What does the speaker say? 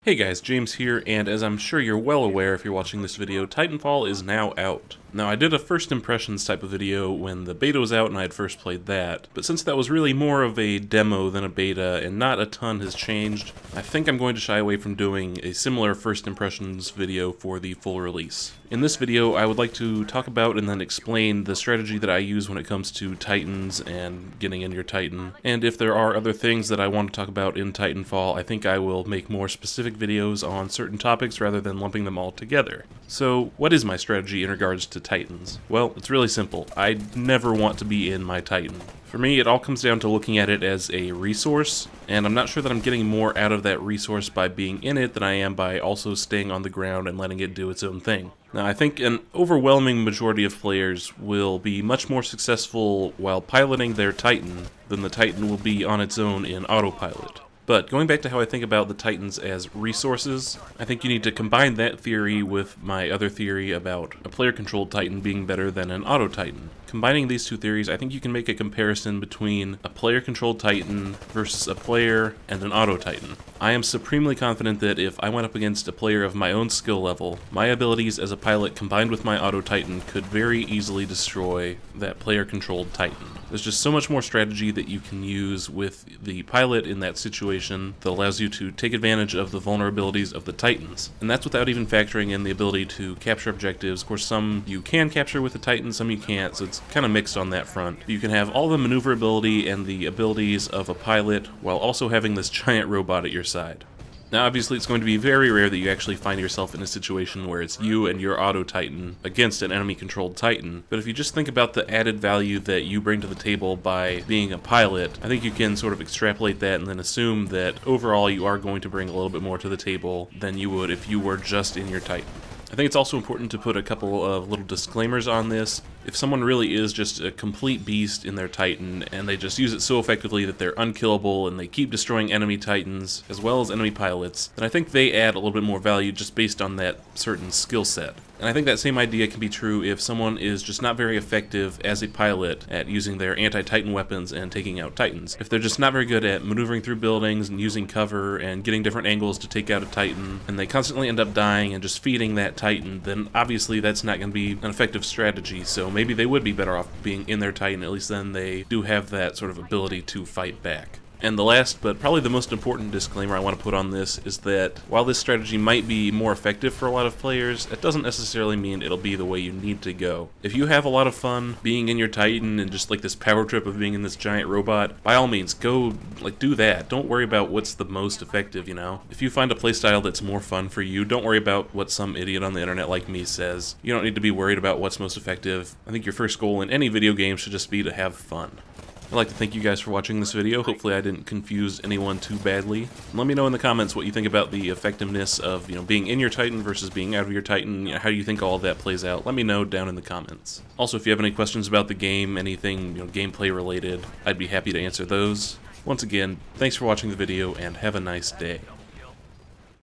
Hey guys, James here, and as I'm sure you're well aware if you're watching this video, Titanfall is now out. Now, I did a first impressions type of video when the beta was out and I had first played that, but since that was really more of a demo than a beta and not a ton has changed, I think I'm going to shy away from doing a similar first impressions video for the full release. In this video, I would like to talk about and then explain the strategy that I use when it comes to Titans and getting in your Titan, and if there are other things that I want to talk about in Titanfall, I think I will make more specific videos on certain topics rather than lumping them all together. So, what is my strategy in regards to Titans? Well, it's really simple. I never want to be in my Titan. For me, it all comes down to looking at it as a resource, and I'm not sure that I'm getting more out of that resource by being in it than I am by also staying on the ground and letting it do its own thing. Now, I think an overwhelming majority of players will be much more successful while piloting their Titan than the Titan will be on its own in autopilot. But going back to how I think about the Titans as resources, I think you need to combine that theory with my other theory about a player-controlled Titan being better than an auto-Titan. Combining these two theories, I think you can make a comparison between a player-controlled Titan versus a player and an auto-Titan. I am supremely confident that if I went up against a player of my own skill level, my abilities as a pilot combined with my auto-Titan could very easily destroy that player-controlled Titan. There's just so much more strategy that you can use with the pilot in that situation that allows you to take advantage of the vulnerabilities of the Titans. And that's without even factoring in the ability to capture objectives. Of course, some you can capture with the Titan, some you can't, so it's kind of mixed on that front. You can have all the maneuverability and the abilities of a pilot while also having this giant robot at your side. Now, obviously, it's going to be very rare that you actually find yourself in a situation where it's you and your auto-Titan against an enemy-controlled Titan, but if you just think about the added value that you bring to the table by being a pilot, I think you can sort of extrapolate that and then assume that overall you are going to bring a little bit more to the table than you would if you were just in your Titan. I think it's also important to put a couple of little disclaimers on this. If someone really is just a complete beast in their Titan and they just use it so effectively that they're unkillable and they keep destroying enemy Titans as well as enemy pilots, then I think they add a little bit more value just based on that certain skill set. And I think that same idea can be true if someone is just not very effective as a pilot at using their anti-Titan weapons and taking out Titans. If they're just not very good at maneuvering through buildings and using cover and getting different angles to take out a Titan, and they constantly end up dying and just feeding that Titan, then obviously that's not going to be an effective strategy, so maybe they would be better off being in their Titan, at least then they do have that sort of ability to fight back. And the last, but probably the most important disclaimer I want to put on this is that while this strategy might be more effective for a lot of players, it doesn't necessarily mean it'll be the way you need to go. If you have a lot of fun being in your Titan and just like this power trip of being in this giant robot, by all means, go do that. Don't worry about what's the most effective, you know? If you find a playstyle that's more fun for you, don't worry about what some idiot on the internet like me says. You don't need to be worried about what's most effective. I think your first goal in any video game should just be to have fun. I'd like to thank you guys for watching this video. Hopefully I didn't confuse anyone too badly. Let me know in the comments what you think about the effectiveness of, being in your Titan versus being out of your Titan, how you think all of that plays out. Let me know down in the comments. Also, if you have any questions about the game, anything, gameplay related, I'd be happy to answer those. Once again, thanks for watching the video and have a nice day.